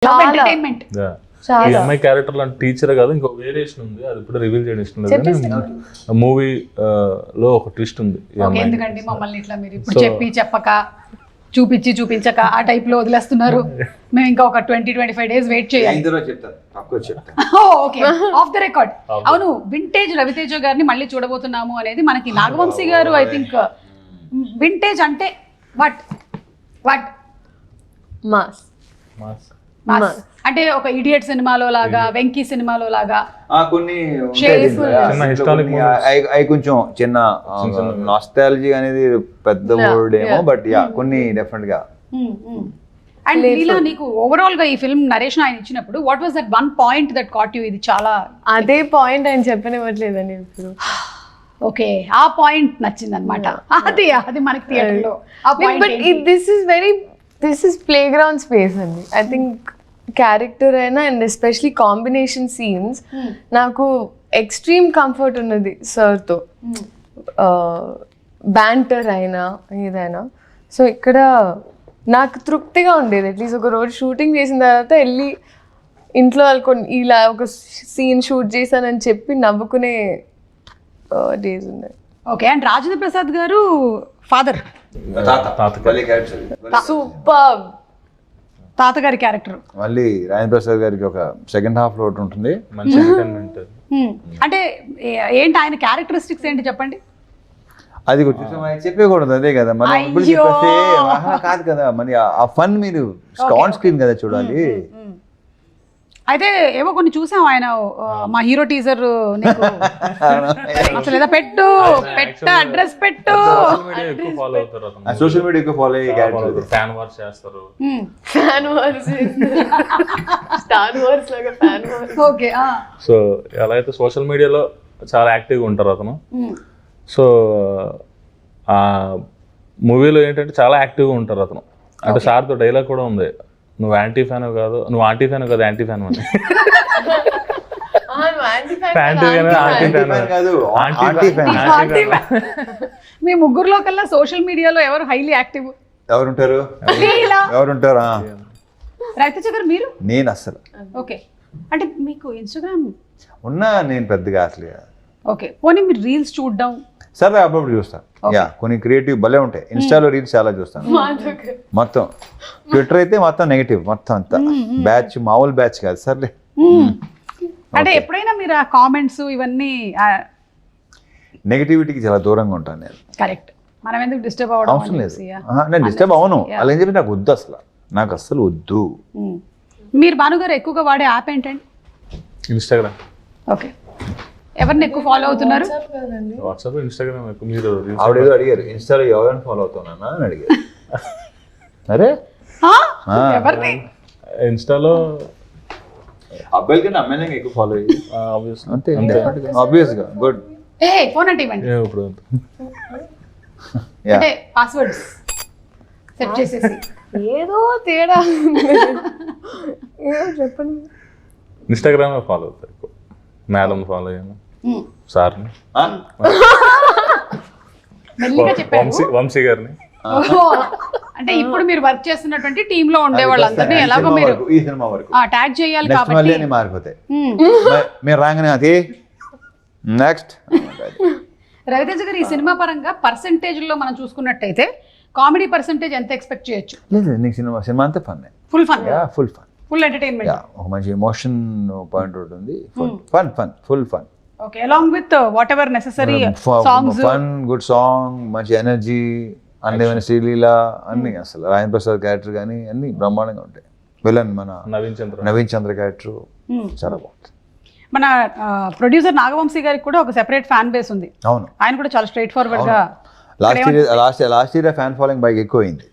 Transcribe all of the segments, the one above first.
Entertainment. ఈ అమ్మాయి character లాంటి టీచర్ కాదు, ఇంకో వేరియేషన్ ఉంది, అది ఇప్పుడు రివీల్ చేయడం ఇష్టం లేదు. మూవీ లో ఒక ట్విస్ట్ ఉంది. ఎందుకండి మమ్మల్ని ఇట్లా మీరు ఇప్పుడు చెప్పక చూపించక ఆ టైప్ లో వదిలేస్తున్నారు? మేము ఇంకా ఒక 20-25 days వెయిట్ చేయాలి. Okay, of the record. అవును, వింటేజ్ రవితేజ గారిని మళ్ళీ చూడబోతున్నాము అనేది మనకి నాగవంశీ గారు. ఐ థింక్ వింటేజ్ అంటే వాట్ మాస్ అంటే ఒక ఇడియట్ సినిమాలో లాగా, వెంకీ సినిమాలో లాగా కొన్ని హిస్టారిక్ కొంచెం చిన్న నాస్టాలజీ అనేది పెద్ద వర్డ్ ఏమో, బట్ యా కొన్ని డెఫినెట్ గా. అండ్ లీలా, నీకు ఓవరాల్ గా ఈ ఫిల్మ్ నరేషన్ ఆయన ఇచ్చినప్పుడు what was that one point that caught you? ఇది చాలా అదే పాయింట్ ఆయన చెప్పనివ్వట్లేదండి ఇప్పుడు. ఓకే, ఆ పాయింట్ నచ్చింది అనమాట. అది మనకి థియేటర్ లో but this is play ground space అండి. ఐ థింక్ క్యారెక్టర్ అయినా అండ్ ఎస్పెషలీ కాంబినేషన్ సీన్స్ నాకు ఎక్స్ట్రీమ్ కంఫర్ట్ ఉన్నది సార్తో. బ్యాంటర్ అయినా ఏదైనా. సో ఇక్కడ నాకు తృప్తిగా ఉండేది. అట్లీస్ట్ ఒక రోజు షూటింగ్ చేసిన తర్వాత వెళ్ళి ఇంట్లో వాళ్ళకొని ఇలా ఒక సీన్ షూట్ చేశానని చెప్పి నవ్వుకునే డేస్ ఉన్నాయి. ఓకే, అండ్ రాజేంద్ర ప్రసాద్ గారు ఫాదర్, సూపర్ తాతగారి క్యారెక్టర్. మళ్ళీ రాజేంద్ర ప్రసాద్ గారికి ఒక సెకండ్ హాఫ్ లో ఒకటి ఉంటుంది, మంచి ఎంటర్టైన్మెంట్. అంటే ఏంటి ఆయన క్యారెక్టరిస్టిక్స్ ఏంటి చెప్పండి? అది చెప్పకూడదు, అదే కదా మనం ఇప్పుడు చెప్పేస్తే కాదు కదా. మరి ఆ ఫన్ మీరు ఆన్ స్క్రీన్ కదా చూడాలి. అయితే ఏవో కొన్ని చూసాం ఆయన మా హీరో టీజర్ అసలు ఏదో పెట్టు అడ్రస్ పెట్టు. సోషల్ మీడియా ఎక్కువ ఫాలో అయ్యే క్యారెక్టర్. ఫ్యాన్ వార్స్ చేస్తారు. ఓకే, సో ఎలా అయితే సోషల్ మీడియాలో చాలా యాక్టివ్గా ఉంటారు అతను. సో ఆ మూవీలో ఏంటంటే చాలా యాక్టివ్గా ఉంటారు అతను. అంటే సార్తో డైలాగ్ కూడా ఉంది, నువ్వు యాంటీ ఫ్యాన్ కాదు, నువ్వు ఆంటీ ఫ్యాన్ కాదు, యాంటీ ఫ్యాన్ అని. మీ ముగ్గురులో కల్లా సోషల్ మీడియాలో ఎవరు హైలీ యాక్టివ్? ఎవరుంటారు? రవితేజ గారు, మీరు? నేను అసలు. ఓకే, అంటే మీకు ఇన్స్టాగ్రామ్ ఉన్నా నేను పెద్దగా అసలు. ఓకే, పోనీ మీరు రీల్స్ చూడడం? సరే, అప్పుడప్పుడు చూస్తాను. యా, కొన్ని క్రియేటివ్ భలే ఉంటాయి. ఇన్స్టాలో రీల్స్ చాలా చూస్తాను. మొత్తం ట్విట్టర్ అయితే మొత్తం నెగిటివ్, మొత్తం అంతా బ్యాచ్, మామూలు బ్యాచ్ కాదు. సర్లే, అంటే ఎప్పుడైనా మీరు ఆ కామెంట్స్ ఇవన్నీ నెగిటివిటీకి చాలా దూరంగా ఉంటాను నేను. కరెక్ట్, మనం ఎందుకు డిస్టర్బ్ అవ్వడం? అవసరం లేదు, నేను డిస్టర్బ్ అవను. అలా అని చెప్పి నాకు వద్దు, అసలు నాకు అస్సలు వద్దు. మీరు భానుగారు ఎక్కువగా వాడే యాప్ ఏంటండి? ఇన్స్టాగ్రామ్. ఓకే, ఎవరిని ఎక్కువ ఫాలో అవుతున్నారు? WhatsApp, Instagram. మీరు ఆవిడేదో అడిగారు, ఇన్స్టాలో ఎవరైనా ఫాలో అవుతున్నా అని అడిగారు. అరే ఎవరిని? ఇన్స్టాలో అబ్బాయిల కన్నా అమ్మాయిలకి ఎక్కువ ఫాలో అయ్యి అంతే, ఆబ్వియస్ గా. గుడ్. ఫోన్ అంటే ఇవ్వండి. ఇప్పుడు అంటే పాస్వర్డ్స్ సెట్ చేసేసి ఏదో తేడా ఏదో చెప్పండి. ఇన్స్టాగ్రామ్ ఫాలో అవుతారు ఎక్కువ. మేడం ఫాలో అయ్యాను, సార్ని, వంశీ గారిని. అంటే ఇప్పుడు మీరు వర్క్ చేస్తున్నటువంటి టీమ్ లో ఉండే వాళ్ళందరినీ ఎలాగో మీరు ఈ సినిమా వరకు ట్యాగ్ చేయాలి కాబట్టి మారిపోతాయి. మీరు రాగానే అది నెక్స్ట్. రవితేజ గారు, ఈ సినిమా పరంగా పర్సెంటేజ్ లో మనం చూసుకున్నట్టయితే కామెడీ పర్సెంటేజ్ ఎంత ఎక్స్పెక్ట్ చేయొచ్చు? లేదు, నీకు సినిమా అంతా fun. Full fun, full fun, full entertainment. ఒక మంచి ఎమోషన్ పాయింట్ ఉంటుంది. Full fun. Okay, along with what ever necessary songs, fun, good song, మంచి ఎనర్జీ, అందమైన శ్రీలీల అన్ని. అసలు రాజేంద్ర ప్రసాద్ క్యారెక్టర్ కానీ అన్ని బ్రహ్మాండంగా ఉంటాయి. విలన్ మన నవీన్ చంద్ర క్యారెక్టర్ చాలా బాగుంటుంది. మన ప్రొడ్యూసర్ నాగవంశీ గారికి కూడా ఒక సెపరేట్ ఫ్యాన్ బేస్ ఉంది. అవును, ఆయన కూడా చాలా స్ట్రైట్ ఫార్వర్డ్ గా. లాస్ట్ ఇయర్ ఫ్యాన్ ఫాలోయింగ్ బాగా ఎక్కువ అయింది.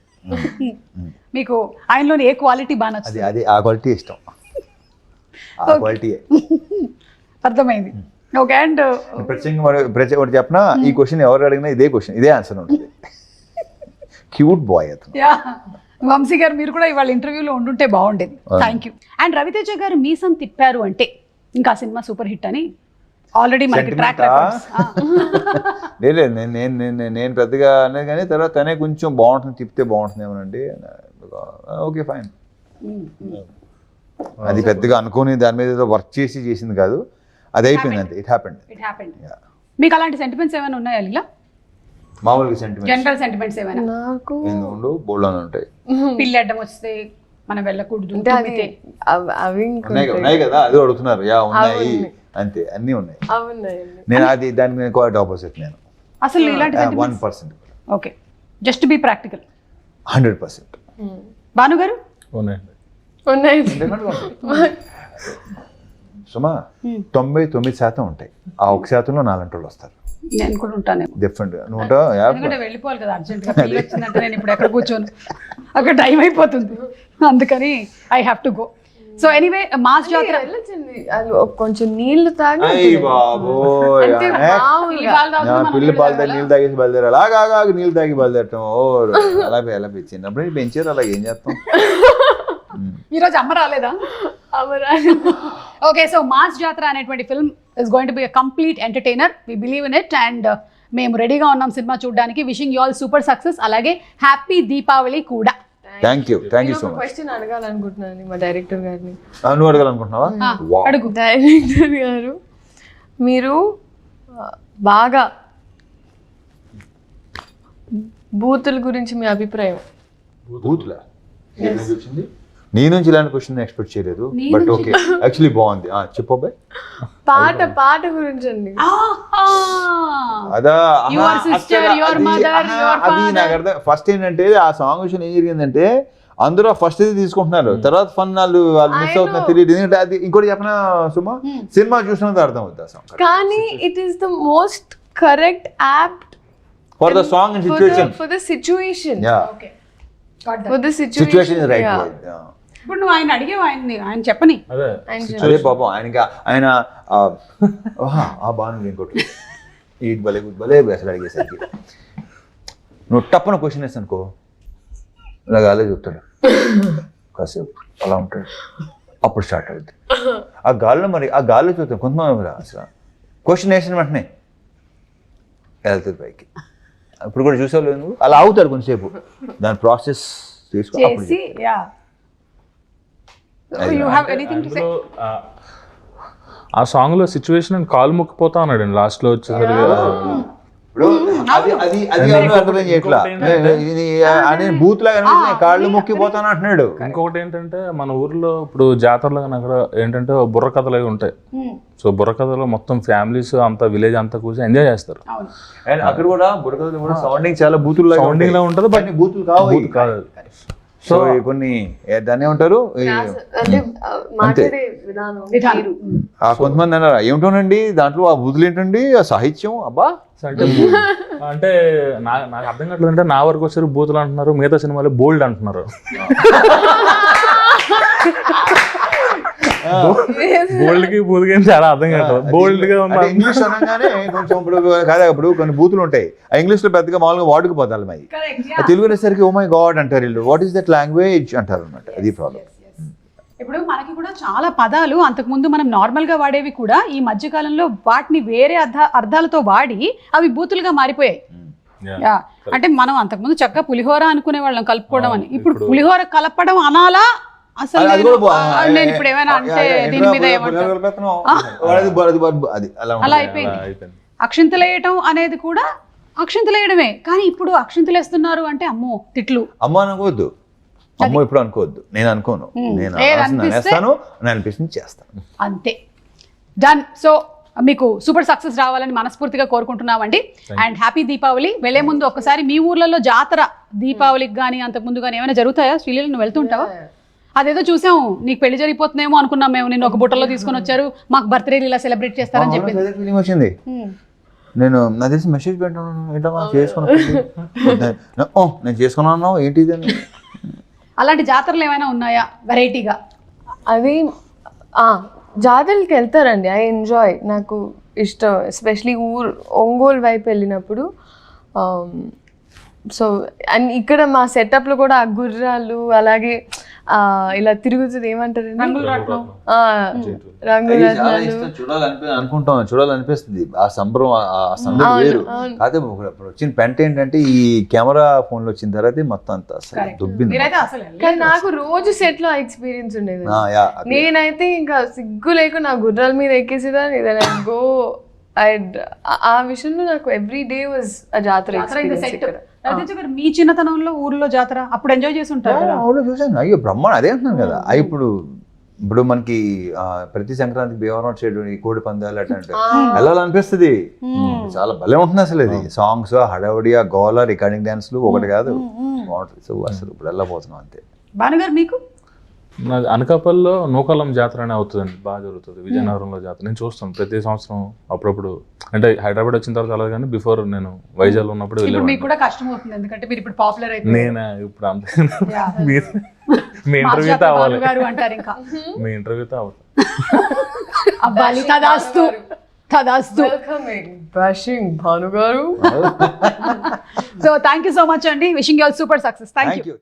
మీకు ఆయనలోని ఏ క్వాలిటీ బాగా నచ్చింది? అది ఆ క్వాలిటీ ఇష్టం, ఆ క్వాలిటీ అర్థమైంది. ఓకే, అండ్ ప్రత్యేకంగా ఒకటి చెప్పిన, ఈ క్వశ్చన్ ఎవరు అడిగినా ఇదే ఆన్సర్ ఉంటుంది. క్యూట్ బాయ్ అతను. వంశీ గారు, మీరు కూడా ఇవాళ ఇంటర్వ్యూలో ఉండుంటే బాగుండేది. Thank you. అండ్ రవితేజ గారు మీసం తిప్పారు అంటే ఇంకా సినిమా సూపర్ హిట్ అని ఆల్రెడీ మనకి ట్రాక్ రికార్డ్స్. లేదు, నేను పెద్దగా అనేది కానీ తర్వాత తనే కొంచెం బాగుంటుంది, తిప్పితే బాగుంటుంది ఏమోనండి. Okay, fine. అది పెద్దగా అనుకోని దాని మీద ఏదో వర్క్ చేసింది కాదు, అది అయిపోయింది అంతే. It happened. మీకు అలాంటి సెంటిమెంట్స్ ఏమైనా ఉన్నాయా లీలా? మామూలుగా సెంటిమెంట్ జనరల్ సెంటిమెంట్స్ ఏమైనా? నాకు ఉండు బోల్డ్ అని ఉంటాయి. పిల్లి అడ్డం వస్తే మనం వెళ్ళకూడదు, అంటే అది అవి ఉన్నాయి కదా, అది అడుగుతున్నారు. యా ఉన్నాయి, అంతే, అన్నీ ఉన్నాయి. అవునాయండి. నేను అది దానికి నేను క్వైట్ ఆపోజిట్. నేను అసలు ఇలాంటి 1%. Okay, just be practical. 100%. Bhanu గారు? ఉన్నాయండి. ఉన్నాయండి. సుమా 99% ఉంటాయి, ఆ 1%లో 4 వాళ్ళు వస్తారు. నేను కూడా ఉంటాను డిఫరెంట్. నువ్వు ఉంటావు, ఎందుకంటే వెళ్ళిపోవాలి కదా అర్జెంట్గా. పెళ్ళి వచ్చిందంటే నేను ఇప్పుడు ఎక్కడ కూర్చోను, అక్కడ టైం అయిపోతుంది, అందుకని I have to go. So anyway, mass జాతర వెళ్ళొచ్చండి, అది కొంచెం నీళ్లు తాగి పిల్లి పాలు తాగి నీళ్ళు తాగేసి బయలుదేరాలి. అలాగా నీళ్ళు తాగి బయలుదేరటం అలా చిన్నప్పుడు పెంచారు, అలాగే ఏం చేస్తాం. ఈరోజు అమ్మ రాలేదా? ఓకే, సో మాస్ జాతర అనేటువంటి film is going to be a complete entertainer. We believe in it and మేము రెడీగా ఉన్నాం సినిమా చూడడానికి. Wishing you all super success, అలాగే హ్యాపీ దీపావళి కూడా. Thank you so much. Question అడగాలనుకుంటున్నాను మా డైరెక్టర్ గారిని. నువ్వు అడగాలనుకుంటున్నావా? అడుగు. డైరెక్టర్ గారు, మీరు బాగా బూతుల గురించి మీ అభిప్రాయం? బూతులా? నీ నుంచి ఇలాంటి క్వశ్చన్ ఎక్స్పెక్ట్ చేయలేదు, బట్ ఓకే, యాక్చువల్లీ బాగుంది. చెప్పు. పాట గురించి అండి. అదా అది నాకు అర్థం. ఫస్ట్ ఏంటంటే ఆ సాంగ్ విషయం ఏం జరిగిందంటే, అందరూ ఫస్ట్ ఇది తీసుకుంటున్నారు, తర్వాత ఫన్ వాళ్ళు మిస్ అవుతున్నారు, తెలియదు. ఎందుకంటే అది ఇంకోటి చెప్పిన సుమా, సినిమా చూసినంత అర్థం అవుతుంది ఆ సాంగ్. కానీ it is the most correct apt for the song and situation. For the situation. Okay, for the situation is right word. ఇప్పుడు నువ్వు ఆయన అడిగేవా? ఆయన చెప్పని. అదే పాపం ఆయన ఆ బాను ఇంకోటి ఈ భలే భలే అసలు అడిగేసరికి నువ్వు టప్పున క్వశ్చన్ వేసి అనుకో, ఇలా గాలే చెప్తాడు, కాసేపు అలా ఉంటాడు, అప్పుడు స్టార్ట్ అవుతుంది ఆ గాల్లో. మరి ఆ గాల్లో చూస్తాను కొంతమంది అసలు క్వశ్చన్ వేసిన వెంటనే వెళ్తుంది పైకి. ఇప్పుడు కూడా చూసావు నువ్వు, అలా అవుతాడు కొంచెంసేపు, దాని ప్రాసెస్ చేసి. ఆ సాంగ్ లో సిచ్యువేషన్ అని కాలు మొక్కిపోతా అన్నాడు అండి లాస్ట్ లో వచ్చేసరికి. బూత్ లాగా కాళ్ళు మొక్కిపోతాను అంటున్నాడు. ఇంకొకటి ఏంటంటే మన ఊర్లో ఇప్పుడు జాతరలో అక్కడ ఏంటంటే బుర్ర కథలు అవి ఉంటాయి. సో బుర్ర కథలో మొత్తం ఫ్యామిలీస్ అంతా విలేజ్ అంతా కూర్చొని ఎంజాయ్ చేస్తారు. అండ్ అక్కడ కూడా బుర్ర కథలు కూడా సౌండింగ్ చాలా బూతులు సౌండింగ్ లో ఉంటుంది, బట్ బూతులు కాదు. సో కొన్ని దాన్ని ఏమంటారు, కొంతమంది అన్నారు ఏమిటోనండి దాంట్లో ఆ బూతులు ఏంటండి, ఆ సాహిత్యం అబ్బా అంటే నాకు అర్థం కావట్లేదు. అంటే నా వరకు వచ్చారు బూతులు అంటున్నారు, మిగతా సినిమాలో బోల్డ్ అంటున్నారు. బోల్డ్ కి బూతుకి చాలా అర్థం కాదు. బోల్డ్ గా ఇంగ్లీష్ అనగానే కొంచెం ఇప్పుడు కాదా, ఇప్పుడు కొన్ని బూతులు ఉంటాయి, ఆ ఇంగ్లీష్ లో పెద్దగా మామూలుగా వాడుకుపోతారు. మరి తెలుగు అనేసరికి ఓ మై గాడ్ అంటారు వీళ్ళు, వాట్ ఈస్ దట్ లాంగ్వేజ్ అంటారు అనమాట. అది ప్రాబ్లం. ఇప్పుడు మనకి కూడా చాలా పదాలు అంతకుముందు మనం నార్మల్ గా వాడేవి కూడా ఈ మధ్య కాలంలో వాటిని వేరే అర్థాలతో వాడి అవి బూతులుగా మారిపోయాయి. అంటే మనం అంతకుముందు చక్కగా పులిహోర అనుకునే వాళ్ళం కలుపుకోవడం అని, ఇప్పుడు పులిహోర కలపడం అనాలా అసలు? నేను ఇప్పుడు ఏమైనా అంటే దీని మీద అలా అయిపోయింది. అక్షింతలేయటం అనేది కూడా అక్షింతలేయడమే, కానీ ఇప్పుడు అక్షింతలేస్తున్నారు అంటే అమ్మో తిట్లు. అమ్మ అనుకోవద్దు, అమ్మో ఇప్పుడు అనుకోవద్దు. నేను అనుకోను, నేను వేస్తాను, నేను అనిపిస్తుంది చేస్తాను, అంతే. డన్. సో మీకు సూపర్ సక్సెస్ రావాలని మనస్ఫూర్తిగా కోరుకుంటున్నామండి. And happy Deepavali. వెళ్లే ముందు ఒక్కసారి మీ ఊర్లలో జాతర దీపావళికి కానీ అంతకుముందు కానీ ఏమైనా జరుగుతాయా? శ్రీలీల నువ్వు వెళ్తుంటావా? అదేదో చూసాము, నీకు పెళ్లి జరిగిపోతుందేమో అనుకున్నాం మేము, నిన్ను ఒక బుట్టలో తీసుకొని వచ్చారు, మాకు బర్త్డే ఇలా సెలబ్రేట్ చేస్తారని చెప్పింది. వచ్చింది. నేను నా తెలిసి మెసేజ్ పెట్టాను, ఏంటమ్మా నేను చేసుకున్నాను ఏంటి ఇది. అలాంటి జాతరలు ఏమైనా ఉన్నాయా వెరైటీగా? అవి జాతరలకి వెళ్తారండి, ఐ ఎంజాయ్, నాకు ఇష్టం. ఎస్పెషలీ ఒంగోలు వైపు వెళ్ళినప్పుడు సో అండ్ ఇక్కడ మా సెటప్ లో కూడా ఆ గుర్రాలు అలాగే ఇలా తిరుగుతుంది ఏమంటారు రంగుల చూడాలనిపిస్తుంది ఆ సంబరం ఆ సందడి వేరు. కాకపోతే ఇప్పుడు వచ్చిన పెంట ఏంటంటే ఈ కెమెరా ఫోన్ లో వచ్చిన తర్వాత మొత్తం అంతా అసలు దుబ్బింది. కానీ నాకు రోజు సెట్ లో ఎక్స్పీరియన్స్ ఉండేది. నేనైతే ఇంకా సిగ్గు లేకుండా నా గుర్రాల మీద ఎక్కేసేదాన్ని గో ఆ విషయంలో నాకు ఎవ్రీ డే వాజ్ ఆ జాతర ఎక్స్పీరియన్స్ ఇక్కడ. మీ చిన్నతనంలో ఊర్లో జాతర అప్పుడు ఎంజాయ్ చేసి ఉంటారు కదా? అవును చూసాను. అయ్యో బ్రహ్మాండ అదే అంటున్నాను కదా. ఇప్పుడు మనకి ప్రతి సంక్రాంతికి భీమవరం సైడ్ కోడి పందాలు అట్లాంటి వెళ్ళాలనిపిస్తుంది. చాలా భలే ఉంటుంది అసలు. ఇది సాంగ్స్ హడావుడి ఆ గోల రికార్డింగ్ డాన్స్లు ఒకటి కాదు బాగుంటుంది. సో అసలు ఇప్పుడు వెళ్ళబోతున్నాం అంతే. భానుగారు మీకు? నాది అనకాపల్లిలో నూకాలం జాతర అనే అవుతుందండి, బాగా జరుగుతుంది. విజయనగరంలో జాతర నేను చూస్తాను ప్రతి సంవత్సరం అప్పుడప్పుడు. అంటే హైదరాబాద్ వచ్చిన తర్వాత అలా కానీ బిఫోర్ నేను వైజాగ్ ఉన్నప్పుడు ఇప్పుడు మీకు కూడా కష్టం అవుతుంది ఎందుకంటే మీరు ఇప్పుడు పాపులర్ అయిపోయింది. నేను ఇప్పుడు అంతే మీ ఇంటర్వ్యూతో అవ్వాలి అంటారు ఇంకా మీ ఇంటర్వ్యూతో అవ్వాలి. అవ్వాలి. తదాస్తు తదాస్తు. భానుగారు. So thank you so much అండి. Wishing you all super success. Thank you.